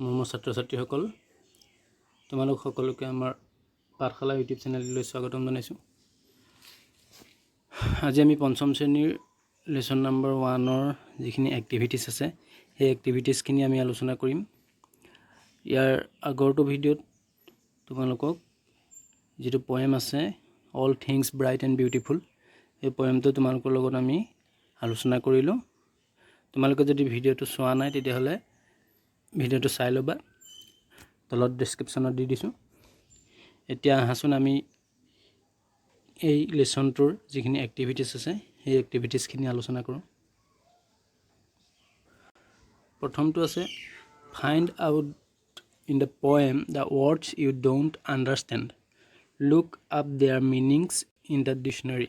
মোৰ ছাত্ৰ ছাত্ৰীসকল তোমালোক সকলোকে আমাৰ পাঠশালা ইউটিউব চেনেললৈ স্বাগতম জনাইছোঁ। আজি আমি পঞ্চম শ্ৰেণীৰ লেসন নম্বৰ 1ৰ যিখিনি এক্টিভিটিজ আছে সেই এক্টিভিটিজখিনি আমি আলোচনা কৰিম। ইয়াৰ আগৰটো ভিডিঅ'ত তোমালোকক যেটো পয়েম আছে all things bright and beautiful এই পয়েমটো তোমালোকৰ লগত আমি আলোচনা কৰিলোঁ। তোমালোকে যদি ভিডিঅ'টো চোৱা নাই তেতিয়াহ'লে ভিডিঅ'টো চাই ল'বা, তলত ডেসক্ৰিপশ্যনত দি দিছোঁ। এতিয়া আহাচোন আমি এই লেসনটোৰ যিখিনি এক্টিভিটিজ আছে সেই এক্টিভিটিজখিনি আলোচনা কৰোঁ। প্ৰথমটো আছে find out in the poem the words you don't understand, look up their meanings in the dictionary,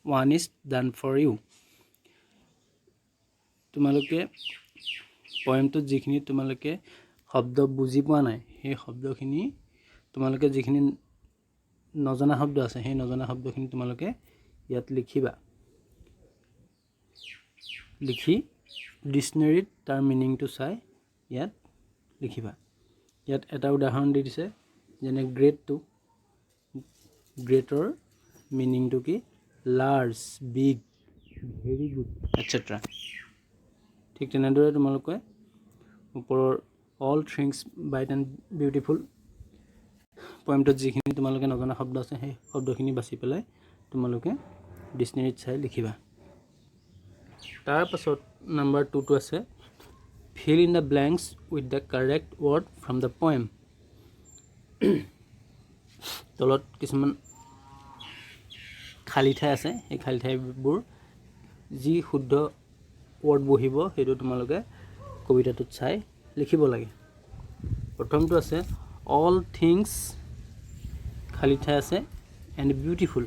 one is done for you. তোমালোকে পয়েমটোত যিখিনি তোমালোকে শব্দ বুজি পোৱা নাই সেই শব্দখিনি তোমালোকে যিখিনি নজনা শব্দ আছে সেই নজনা শব্দখিনি তোমালোকে ইয়াত লিখিবা, লিখি ডিকশ্যনেৰীত তাৰ মিনিংটো চাই ইয়াত লিখিবা। ইয়াত এটা উদাহৰণ দি দিছে, যেনে গ্ৰেটটো, গ্ৰেটৰ মিনিংটো কি large, big, very good etcetera. ঠিক তেনেদৰে তোমালোকে ওপৰৰ all things bright and beautiful পয়েমটোত যিখিনি তোমালোকে নজনা শব্দ আছে সেই শব্দখিনি বাছি পেলাই তোমালোকে ডিকশ্যনেৰীত চাই লিখিবা। তাৰ পাছত নম্বৰ 2টো আছে fill in the blanks with the correct word from the poem. তলত কিছুমান খালী ঠাই আছে, সেই খালী ঠাইবোৰ যি শুদ্ধ ৱৰ্ড বহিব সেইটো তোমালোকে কবিতাটোত চাই লিখিব লাগে। প্ৰথমটো আছে অল থিংছ খালী ঠাই আছে এণ্ড বিউটিফুল,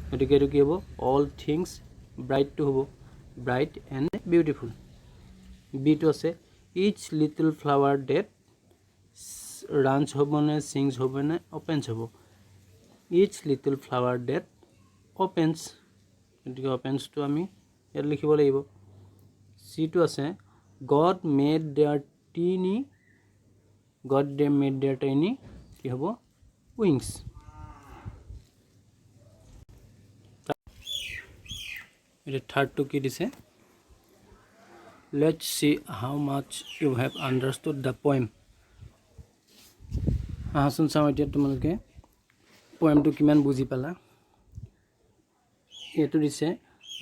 গতিকে এইটো কি হ'ব অল থিংছ ব্ৰাইটটো হ'ব ব্ৰাইট এণ্ড বিউটিফুল। বিটো আছে ইচ লিটল ফ্লাৱাৰ ডেট ৰাঞ্চ হ'বনে, চিংছ হ'বনে, অপেন্স হ'ব। Each little flower that opens, গতিকে অপেন্সটো আমি ইয়াত লিখিব লাগিব। চিটো আছে গড মেড দেয়াৰ টাইনি কি হ'ব উইংছ। এতিয়া থাৰ্ডটো কি দিছে, let's see how much you have understood the poem. আহাচোন চাওঁ এতিয়া তোমালোকে পয়েমটো কিমান বুজি পালা। এইটো দিছে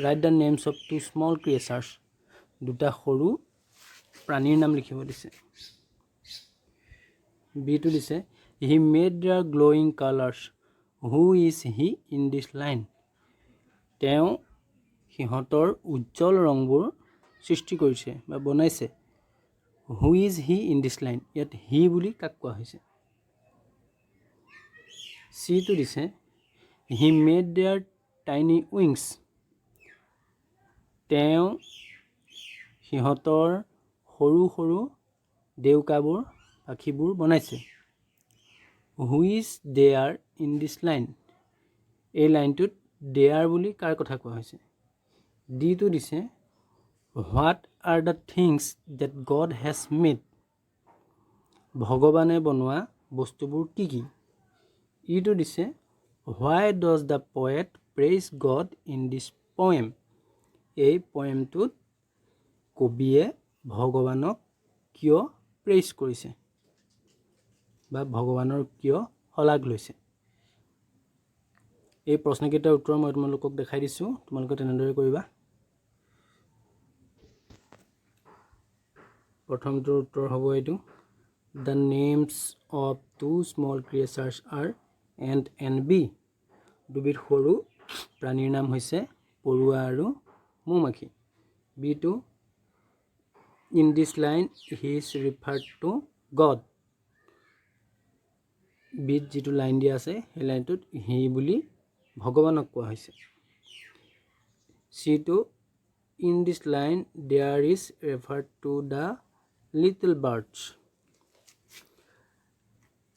write the names of two small creatures, দুটা সৰু প্ৰাণীৰ নাম লিখিব দিছে। বিটো দিছে he made their glowing colours, who is he in this line, তেওঁ সিহঁতৰ উজ্জ্বল ৰংবোৰ সৃষ্টি কৰিছে বা বনাইছে। Who is he in this line, ইয়াত হি বুলি কাক কোৱা হৈছে। চিটো দিছে he made their tiny wings, তেওঁ সিহঁতৰ সৰু সৰু ডেউকাবোৰ পাখিবোৰ বনাইছে। Who is there in this line, এই লাইনটোত দেয়াৰ বুলি কাৰ কথা কোৱা হৈছে। ডিটো দিছে what are the things that God has made, ভগৱানে বনোৱা বস্তুবোৰ কি কি। ইটো দিছে why does the poet praise God in this poem, এই পয়েমটোত কবিয়ে ভগৱানক কিয় প্ৰেইজ কৰিছে বা ভগৱানৰ কিয় শলাগ লৈছে। এই প্ৰশ্নকেইটাৰ উত্তৰ মই তোমালোকক দেখাই দিছোঁ, তোমালোকে তেনেদৰে কৰিবা। প্ৰথমটোৰ উত্তৰ হ'ব এইটো, the names of two small creatures are ant and bee, দুবিধ সৰু প্ৰাণীৰ নাম হৈছে পৰুৱা আৰু মৌমাখি। বিটো in this line he is referred to God, বিত যিটো লাইন দিয়া আছে সেই লাইনটোত হি বুলি ভগৱানক কোৱা হৈছে। চিটো in this line there is referred to the little birds,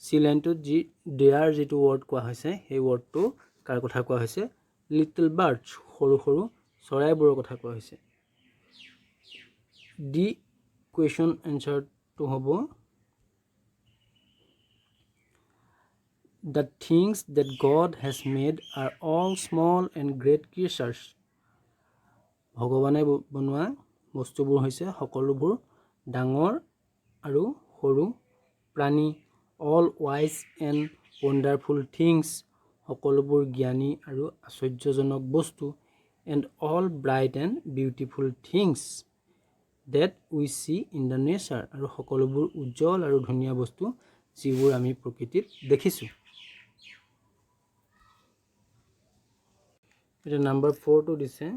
C লাইনটোত যি দেয়াৰ যিটো ৱৰ্ড কোৱা হৈছে সেই ৱৰ্ডটো কাৰ কথা কোৱা হৈছে, লিটল বাৰ্ডছ, সৰু সৰু চৰাইবোৰৰ কথা কোৱা হৈছে। ডি কুৱেশ্যন এনচাৰটো হ'ব The things that God has made are all small and great creatures. ভগৱানে বনোৱা বস্তুবোৰ হৈছে সকলোবোৰ ডাঙৰ আৰু সৰু প্ৰাণী. All wise and wonderful things, সকলোবোৰ জ্ঞানী আৰু আশ্চৰ্যজনক বস্তু. And all bright and beautiful things that we see in the nature, আৰু সকলোবোৰ উজ্জ্বল আৰু ধুনীয়া বস্তু যিবোৰ আমি প্ৰকৃতিত দেখিছোঁ. এটা নাম্বাৰ 4টো দিছে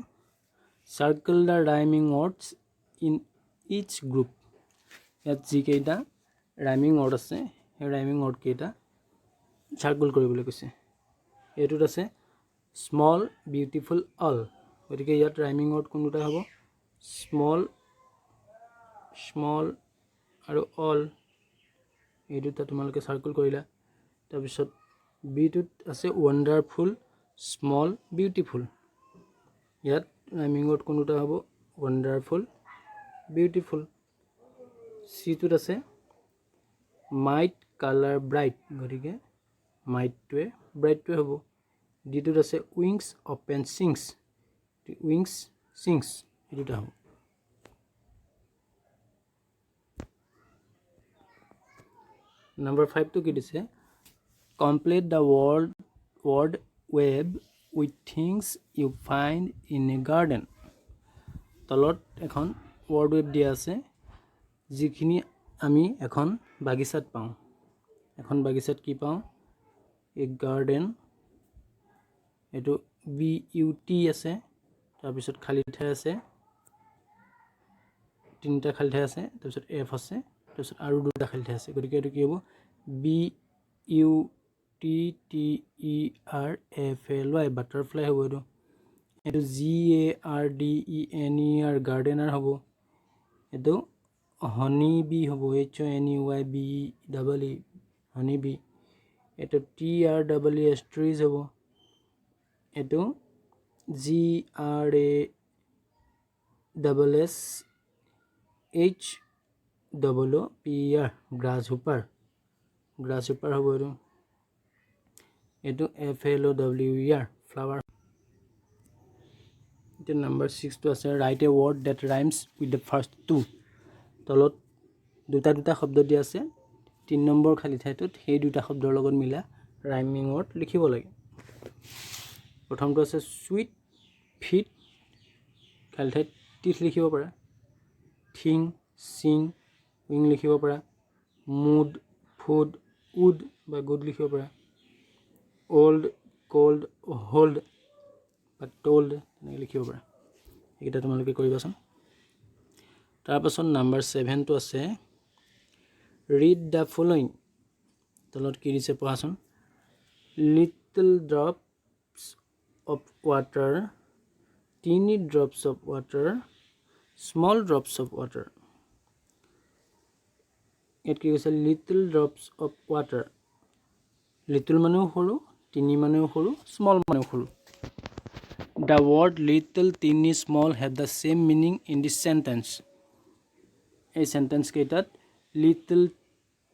circle the rhyming words in each group. ইয়াত যিকেইটা ৰাইমিং ৱৰ্ড আছে সেই ৰাইমিং ৱৰ্ডকেইটা চাৰ্কুল কৰিবলৈ কৈছে. এইটোত আছে স্মল বিউটিফুল অল, গতিকে ইয়াত ৰাইমিং ৱৰ্ড কোনটা হ'ব? স্মল আৰু অল, এই দুটা তোমালোকে চাৰ্কুল কৰিলা. তাৰপিছত বিটোত আছে ৱণ্ডাৰফুল, স্মল, বিউটিফুল. ইয়াত ৰাইমিং ৱৰ্ড কোনটা হ'ব? Wonderful, beautiful. চিটোত আছে মাইট, কালাৰ, ব্ৰাইট, গতিকে মাইটটোৱে ব্ৰাইটটোৱে হ'ব. ডিটোত আছে wings, open, sings, wings, sings, এই দুটা হ'ব. নাম্বাৰ 5টো কি দিছে? Complete the word web with things you find in a garden. তলত এখন ৱৰ্ড ৱেব দিয়া আছে যিখিনি আমি এখন বাগিচাত পাওঁ. এখন বাগিচাত কি পাওঁ? এ গাৰ্ডেন, এইটো BUT আছে, তাৰপিছত খালী ঠাই আছে, 3টা খালী ঠাই আছে, তাৰপিছত F আছে, তাৰপিছত আৰু 2টা খালী ঠাই আছে. গতিকে এইটো কি হ'ব? BUTTERFLY, বাটাৰফ্লাই হ'ব. এইটো GARDENER, গাৰ্ডেনাৰ হ'ব. এইটো হনি বি হ'ব, HONEYBEE, হনি বি. এইটো TREES, ট্ৰিজ হ'ব. এইটো GRASSHOOPER, গ্ৰাছ হুপাৰ হ'ব. এইটো FLOWER, ফ্লাৱাৰ. এতিয়া নাম্বাৰ 6টো আছে write a word that rhymes with the first 2. তলত দুটা শব্দ দিয়া আছে, 3 নম্বৰ খালী ঠাইটোত সেই দুটা শব্দৰ লগত মিলা ৰাইমিং ৱৰ্ড লিখিব লাগে. প্ৰথমটো আছে চুইট, ফিট, খালী ঠাইত টিথ লিখিব পাৰা. থিং, চিং, উইং লিখিব পাৰা. মুড, ফুড, উড বা গুড লিখিব পাৰা. অল্ড, কল্ড, হোল্ড বা টল্ড তেনেকৈ লিখিব পাৰা. এইকেইটা তোমালোকে কৰিবাচোন. তাৰপাছত নাম্বাৰ 7টো আছে ৰিড দ্য ফলোইং. তলত কি দিছে পঢ়াচোন. Little drops of water, tiny drops of water, small drops of water. ইয়াত কি কৈছে? Little drops of water. Little মানেও সৰু, টিনি মানেও সৰু, স্মল মানেও সৰু. The word little, tiny, small have the same meaning in this sentence. এই চেণ্টেন্স কেইটাত লিটল,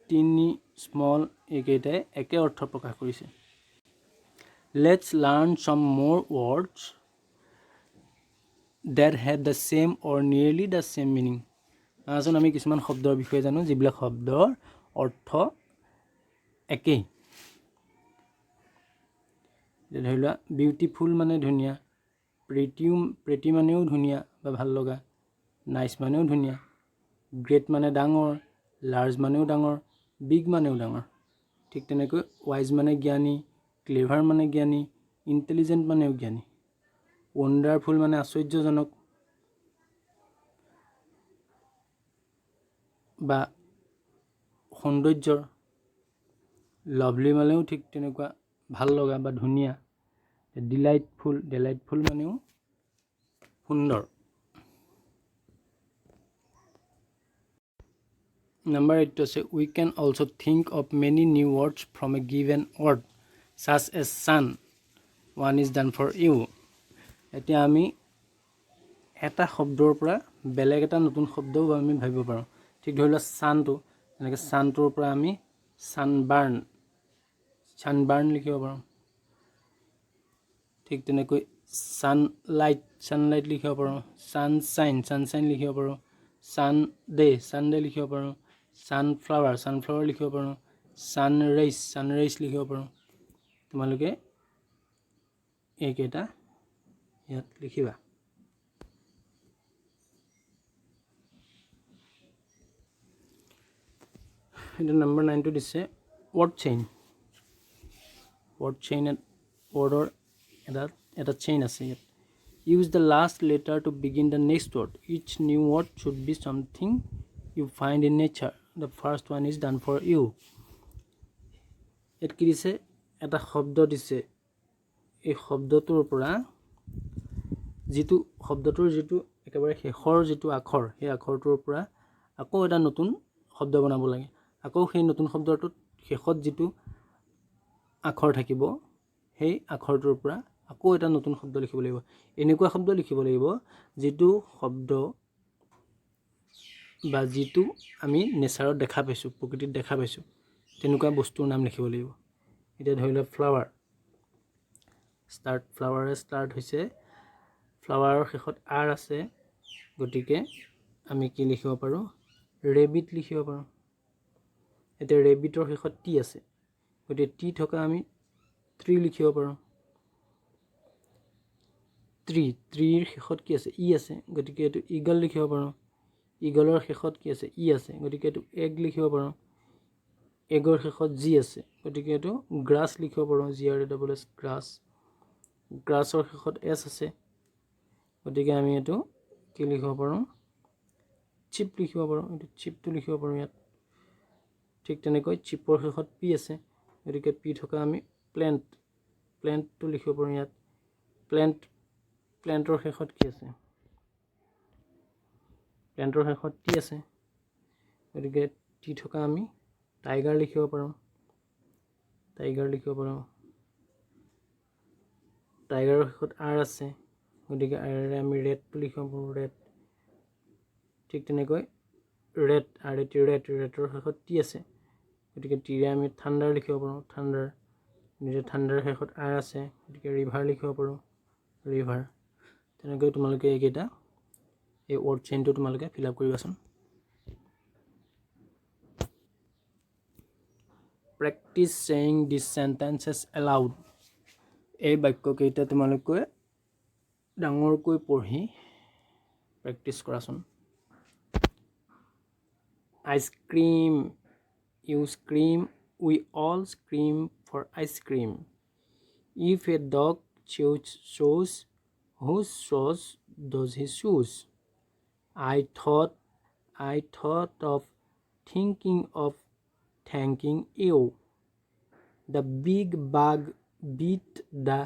টিনি, স্মল এইকেইটাই একে অৰ্থ প্ৰকাশ কৰিছে. Let's learn some more words that have the same or nearly the same meaning. আচোন আমি কিছুমান শব্দৰ বিষয়ে জানো যিবিলাক শব্দৰ অৰ্থ একেই. ধৰি লোৱা বিউটিফুল মানে ধুনীয়া, প্ৰেটি মানেও ধুনীয়া বা ভাল লগা, নাইচ মানেও ধুনীয়া, গ্ৰেট মানে ডাঙৰ, লাৰ্জ মানেও ডাঙৰ, বিগ মানেও ডাঙৰ. ঠিক তেনেকৈ ৱাইজ মানে জ্ঞানী, ক্লেভাৰ মানে জ্ঞানী, ইণ্টেলিজেণ্ট মানেও জ্ঞানী, ৱণ্ডাৰফুল মানে আশ্চৰ্যজনক বা সৌন্দৰ্যৰ, লাভলি মানেও ঠিক তেনেকুৱা ভাল লগা বা ধুনীয়া, ডিলাইটফুল মানেও সুন্দৰ. নাম্বাৰ 8টো আছে we can also' think of many new words from a given word such as sun, one is done for you. এতিয়া আমি এটা শব্দৰ পৰা বেলেগ এটা নতুন শব্দও আমি ভাবিব পাৰোঁ. ঠিক ধৰি লোৱা ছানটো, এনেকৈ ছানটোৰ পৰা আমি ছানবাৰ্ণ, ছানবাৰ্ণ লিখিব পাৰোঁ ঠিক তেনেকৈ ছানলাইট লিখিব পাৰোঁ ছানশ্বাইন লিখিব পাৰোঁ ছানডে লিখিব পাৰোঁ ছানফ্লাৱাৰ লিখিব পাৰোঁ ছানৰাইজ লিখিব পাৰোঁ তোমালোকে এইকেইটা ইয়াত লিখিবা এটা নম্বৰ 9 টো দিছে ৱৰ্ড চেইন ৱৰ্ডৰ এটা চেইন আছে ইয়াত use the last letter to begin the next word each new word should be something you find in nature the first one is done for you ইয়াত কি দিছে এটা শব্দ দিছে এই শব্দটোৰ পৰা যিটো শব্দটোৰ যিটো একেবাৰে শেষৰ যিটো আখৰ সেই আখৰটোৰ পৰা আকৌ এটা নতুন শব্দ বনাব লাগে আকৌ সেই নতুন শব্দটোত শেষত যিটো আখৰ থাকিব সেই আখৰটোৰ পৰা আকৌ এটা নতুন শব্দ লিখিব লাগিব এনেকুৱা শব্দ লিখিব লাগিব যিটো শব্দ বা যিটো আমি নেচাৰত দেখা পাইছোঁ প্ৰকৃতিত দেখা পাইছোঁ তেনেকুৱা বস্তুৰ নাম লিখিব লাগিব এতিয়া ধৰি লওক ফ্লাৱাৰে ষ্টাৰ্ট হৈছে ফ্লাৱাৰৰ শেষত আৰ আছে গতিকে আমি কি লিখিব পাৰোঁ ৰেবিট লিখিব পাৰোঁ এতিয়া ৰেবিটৰ শেষত টি আছে গতিকে টি থকা আমি ট্ৰি লিখিব পাৰোঁ ট্ৰিৰ শেষত কি আছে ই আছে গতিকে এইটো ইগল লিখিব পাৰোঁ ইগলৰ শেষত কি আছে ই আছে গতিকে এইটো এগ লিখিব পাৰোঁ এগৰ শেষত জি আছে গতিকে এইটো গ্ৰাছ লিখিব পাৰোঁ GRASS গ্ৰাছৰ শেষত এছ আছে গতিকে আমি এইটো কি লিখিব পাৰোঁ চিপ লিখিব পাৰোঁ এইটো চিপটো লিখিব পাৰোঁ ইয়াত ঠিক তেনেকৈ চিপৰ শেষত পি আছে গতিকে পি থকা আমি প্লেণ্টটো লিখিব পাৰোঁ ইয়াত প্লেণ্টৰ শেষত কি আছে প্লেণ্টৰ শেষত টি আছে গতিকে টি থকা আমি টাইগাৰ লিখিব পাৰোঁ টাইগাৰৰ শেষত আৰ আছে গতিকে আৰেৰে আমি ৰেডটো লিখিব পাৰোঁ ৰেড ঠিক তেনেকৈ ৰেডৰ শেষত টি আছে গতিকে টিৰে আমি থাণ্ডাৰ লিখিব পাৰোঁ থাণ্ডাৰ শেষত আৰ আছে গতিকে ৰিভাৰ লিখিব পাৰোঁ ৰিভাৰ তেনেকৈ তোমালোকে এইকেইটা এই ৱৰ্ড চেইনটো তোমালোকে ফিল আপ কৰিবাচোন practice saying this sentences aloud এই বাক্যকেইটা তোমালোকে ডাঙৰকৈ পঢ়ি প্ৰেক্টিচ কৰাচোন ice cream you scream we all scream for ice cream if a dog shows whose shoes does he choose I thought of thinking of thanking you the big bug beat the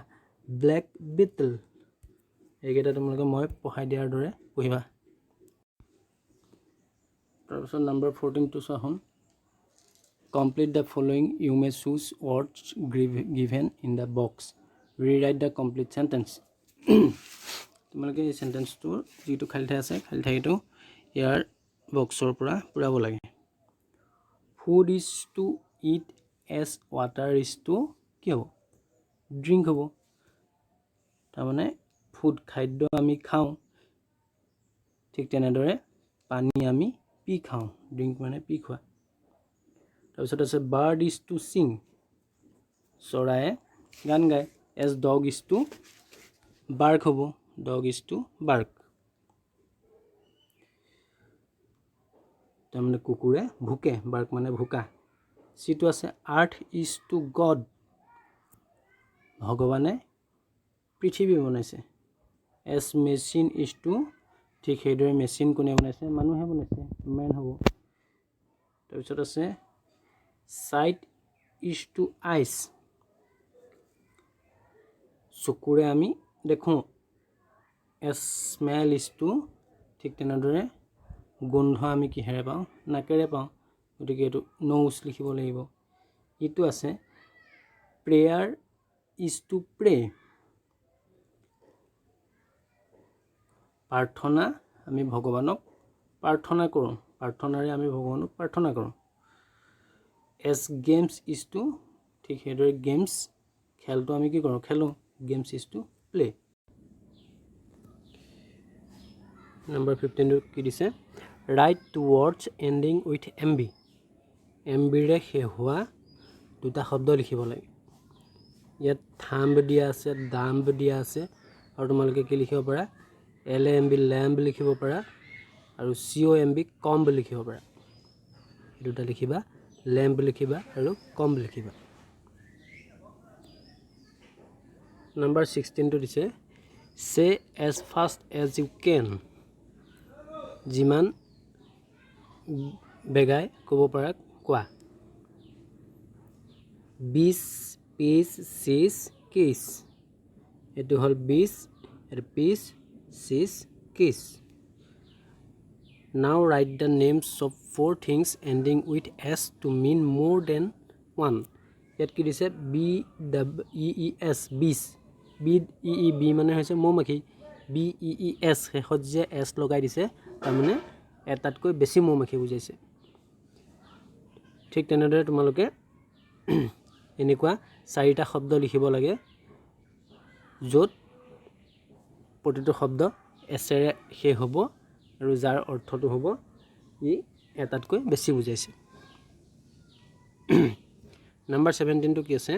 black beetle এইকেইটা তোমালোকে মই পঢ়াই দিয়াৰ দৰে পঢ়িবা তাৰপিছত number 14 টো চাহোন complete the following you may choose words given in the box rewrite the complete sentence তোমালোকে এই সেন্টেন্সটো যেটো খালি ঠাই আছে খালি ঠাইটো ইয়াৰ বক্সৰ পৰা পুৰাব লাগে food is to eat as water is to কি হ'ব ড্ৰিংক হ'ব তাৰমানে ফুড খাদ্য আমি খাওঁ ঠিক তেনেদৰে পানী আমি পি খাওঁ ড্ৰিংক মানে পি খোৱা তাৰপিছত আছে বাৰ্ড is to sing চৰায়ে গান গায় as dog is to bark হ'ব dog is to bark তাৰমানে কুকুৰে ভুকে bark মানে ভুকা সিটো আছে earth is to god ভগৱানে পৃথিৱী বনাইছে as machine is to ঠিক সেইদৰে মেচিন কোনে বনাইছে মানুহে বনাইছে মেন হ'ব তাৰপিছত আছে sight is to eyes চকুৰে আমি দেখোঁ as smell is to ঠিক তেনেদৰে গোন্ধ আমি কিহেৰে পাওঁ নাকেৰে পাওঁ গতিকে এইটো নোজ লিখিব লাগিব ইটো আছে prayer is to pray প্ৰাৰ্থনা আমি ভগৱানক প্ৰাৰ্থনা কৰোঁ প্ৰাৰ্থনাৰে আমি ভগৱানক প্ৰাৰ্থনা কৰোঁ as games is to ঠিক সেইদৰে গেমছ খেলটো আমি কি কৰোঁ খেলোঁ games is to play number 15 কি দিছে write two words ending with MB এমবিৰে শেষ হোৱা দুটা শব্দ লিখিব লাগে ইয়াত থাম্ব দিয়া আছে দাম্ব দিয়া আছে আৰু তোমালোকে কি লিখিব পাৰা LAMB ল্যাম্ব লিখিব পাৰা আৰু COMB কম্ব লিখিব পাৰা দুটা লিখিবা ল্যাম্ব লিখিবা আৰু কম্ব লিখিবা নম্বৰ 16 টো দিছে সে এজ ফাষ্ট এজ ইউ কেন যিমান বেগাই ক'ব পাৰা কোৱা 20 পিচ চিজ কিছ এটো হল 20 এর পিচ চিজ কিছ Now write the names of 4 things ending with S to mean more than one. ইয়াত কি দিছে BEES 20 BEEB মানে হৈছে মৌমাখি BEES শেষত যে S লগাই দিছে তাৰ মানে এটাতকৈ বেছি মৌমাখি বুজাইছে ঠিক তেনেদৰে তোমালোকে এনেকুৱা চাৰিটা শব্দ লিখিব লাগে য'ত প্ৰতিটো শব্দ এছেৰে শেষ হ'ব আৰু যাৰ অৰ্থটো হ'ব ই এটাতকৈ বেছি বুজাইছে নম্বৰ 17 টো কি আছে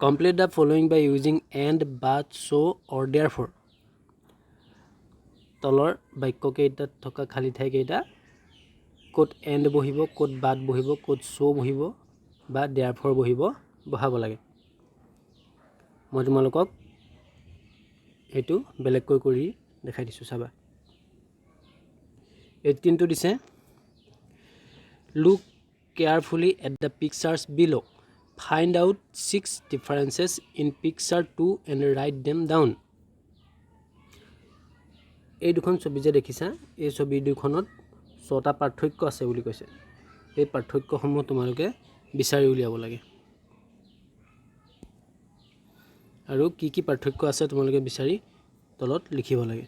complete the following by using and but so or therefore তলৰ বাক্য কেইটাত থকা খালী ঠাই কেইটা ক'ত এণ্ড বহিব ক'ত বাট বহিব ক'ত সো বহিব বা দেয়াৰফৰ বহিব বহাব লাগে মই তোমালোকক এইটো বেলেগকৈ কৰি দেখাই দিছোঁ চাবা 18 টো দিছে look carefully at the pictures below find out 6 differences in picture 2 and write them down এই দুখন ছবি যে দেখিছা এই ছবি দুখনত 6টা পাৰ্থক্য আছে বুলি কৈছে এই পাৰ্থক্যসমূহ তোমালোকে বিচাৰি উলিয়াব লাগে আৰু কি কি পাৰ্থক্য আছে তোমালোকে বিচাৰি তলত লিখিব লাগে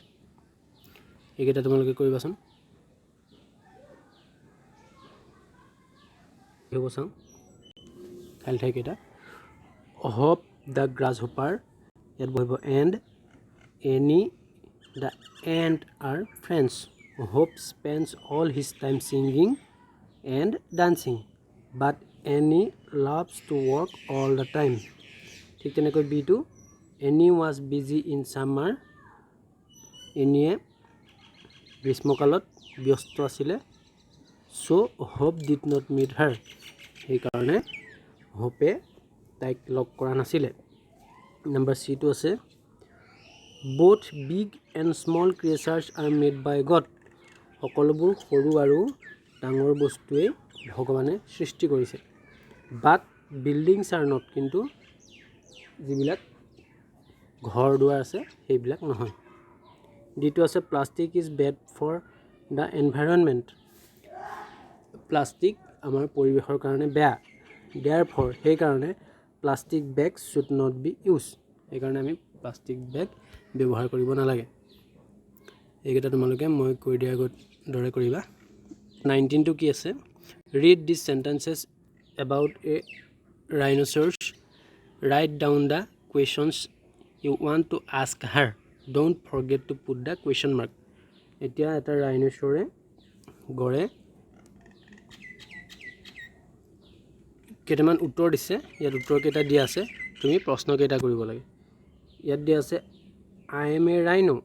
এইকেইটা তোমালোকে কৰিবাচোন হ'ব চাওঁ খালি ঠাই কেইটা হপ দ্য গ্ৰাছহপাৰ ইয়াত বহিব and Annie the ant are friends Hop spends all his time singing and dancing but Annie loves to work all the time ঠিক তেনেকৈ বিটো Annie was busy in summer এনিয়ে গ্ৰীষ্মকালত ব্যস্ত আছিলে so hope did not meet her সেইকাৰণে হোপে তাইক লগ কৰা নাছিলে নম্বৰ C টো আছে both big and small creatures are made by God সকলোবোৰ সৰু আৰু ডাঙৰ বস্তুৱে ভগৱানে সৃষ্টি কৰিছে but buildings are not কিন্তু যিবিলাক ঘৰ দুৱাৰ আছে সেইবিলাক নহয় দ্বিটো আছে plastic is bad for the environment plastic আমাৰ পৰিৱেশৰ কাৰণে বেয়া দেয়াৰফৰ সেইকাৰণে plastic bag should not be use সেইকাৰণে আমি প্লাষ্টিক বেগ ব্যৱহাৰ কৰিব নালাগে এইকেইটা তোমালোকে মই কৈ দিয়াৰ দৰে কৰিবা 19 টো কি আছে read this sentences about a rhinoceros write down the questions you want to ask her don't forget to put the question mark এতিয়া এটা ৰাইনোচৰে গড়ে কেইটামান উত্তৰ দিছে ইয়াত উত্তৰ কেইটা দিয়া আছে তুমি প্ৰশ্ন কেইটা কৰিব লাগে ইয়াত দিয়া আছে আই এম এ ৰাইনো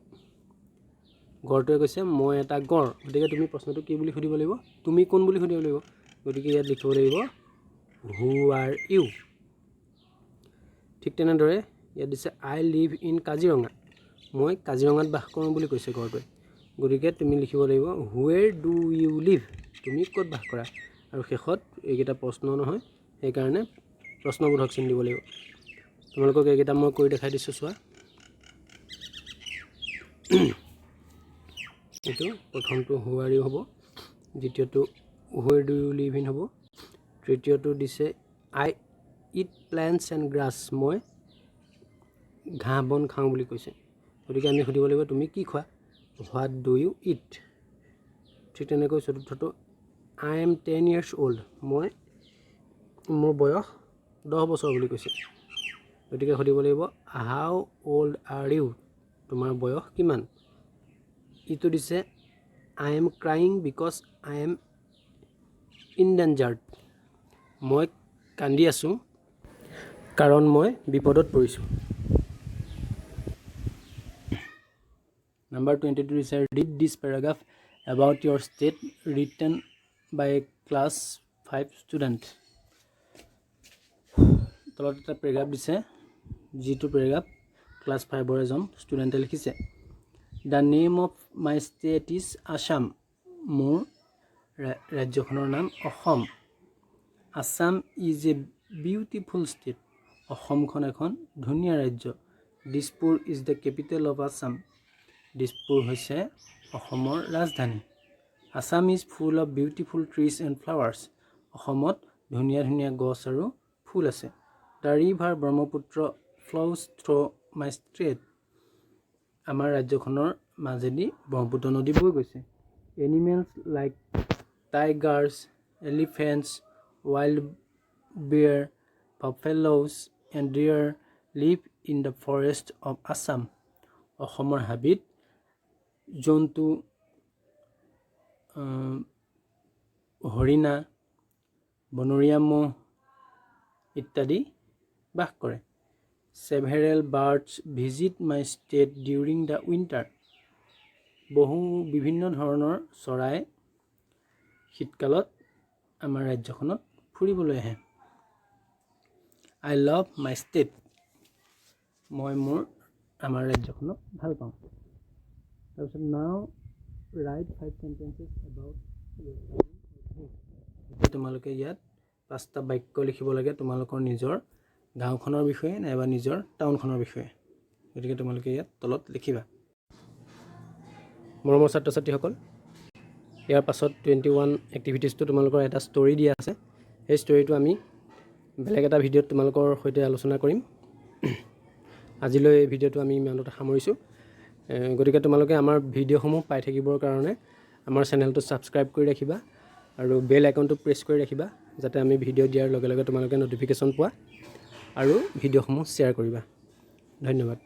গড়টোৱে কৈছে মই এটা গড় গতিকে তুমি প্ৰশ্নটো কি বুলি সুধিব লাগিব তুমি কোন বুলি সুধিব লাগিব গতিকে ইয়াত লিখিব লাগিব হু আৰ ইউ ঠিক তেনেদৰে ইয়াত দিছে আই লিভ ইন কাজিৰঙা মই কাজিৰঙাত বাস কৰোঁ বুলি কৈছে গড়টোৱে গতিকে তুমি লিখিব লাগিব হুৱেৰ ডু ইউ লিভ তুমি ক'ত বাস কৰা আৰু শেষত এইকেইটা প্ৰশ্ন নহয় সেইকাৰণে প্ৰশ্নবোধক চিন দিব লাগিব তোমালোকক এইকেইটা মই কৰি দেখাই দিছোঁ চোৱা এইটো প্ৰথমটো হু আৰ ইউ হ'ব দ্বিতীয়টো where do you live in হ'ব তৃতীয়টো দিছে I eat plants and grass মই ঘাঁহ বন খাওঁ বুলি কৈছে গতিকে আমি সুধিব লাগিব তুমি কি খোৱা হোৱাট ডু ইউ ইট ঠিক তেনেকৈ চতুৰ্থটো আই এম 10 years old মই মোৰ বয়স 10 বছৰ বুলি কৈছে গতিকে সুধিব লাগিব হাউ অল্ড আৰ ইউ তোমাৰ বয়স কিমান ইটো দিছে I am crying because I am endangered মই কান্দি আছোঁ কাৰণ মই বিপদত পৰিছোঁ Number 22 is read this paragraph about your state written by a class 5 student. তলত এটা পেৰাগ্ৰাফ দিছে যিটো পেৰাগ্ৰাফ ক্লাছ 5 এজন ষ্টুডেণ্টে লিখিছে the name of my state is Assam মোৰ ৰাজ্যখনৰ নাম Assam Assam is a beautiful state অসমখন এখন ধুনীয়া ৰাজ্য Dispur is the capital of Assam Dispur হৈছে অসমৰ ৰাজধানী Assam is full of beautiful trees and flowers অসমত ধুনীয়া ধুনীয়া গছ আৰু ফুল আছে the river Brahmaputra flows through my state আমাৰ ৰাজ্যখনৰ মাজেদি ব্ৰহ্মপুত্ৰ নদী বৈ গৈছে animals like Tigers elephants wild বেয়াৰ বাফেলোজ and deer live in the forest of Assam অসমৰ হাবিত জন্তু হৰিণা বনৰীয়া ম'হ ইত্যাদি বাস কৰে several birds visit my state during the winter বিভিন্ন ধৰণৰ চৰাই শীতকালত আমাৰ ৰাজ্যখনত ফুৰিবলৈ আহে I love my state মই মোৰ আমাৰ ৰাজ্যখনক ভাল পাওঁ তাৰপিছত now write 5 sentences about your town তোমালোকে ইয়াত 5টা বাক্য লিখিব লাগে তোমালোকৰ নিজৰ গাঁওখনৰ বিষয়ে নাইবা নিজৰ টাউনখনৰ বিষয়ে গতিকে তোমালোকে ইয়াত তলত লিখিবা মৰমৰ ছাত্ৰ ছাত্ৰীসকল ইয়াৰ পাছত 21 এক্টিভিটিজটো তোমালোকৰ এটা ষ্টৰী দিয়া আছে এই ষ্টৰীটো আমি বেলেগ এটা ভিডিঅ'ত তোমালোকৰ সৈতে আলোচনা কৰিম আজিলৈ এই ভিডিঅ'টো আমি ইমানতে সামৰিছোঁ গতিকে তোমালোকে আমাৰ ভিডিঅ'সমূহ পাই থাকিবৰ কাৰণে আমাৰ চেনেলটো ছাবস্ক্ৰাইব কৰি ৰাখিবা আৰু বেল আইকনটো প্ৰেছ কৰি ৰাখিবা যাতে আমি ভিডিঅ' দিয়াৰ লগে লগে তোমালোকে নটিফিকেশ্যন পোৱা আৰু ভিডিঅ'সমূহ শ্বেয়াৰ কৰিবা ধন্যবাদ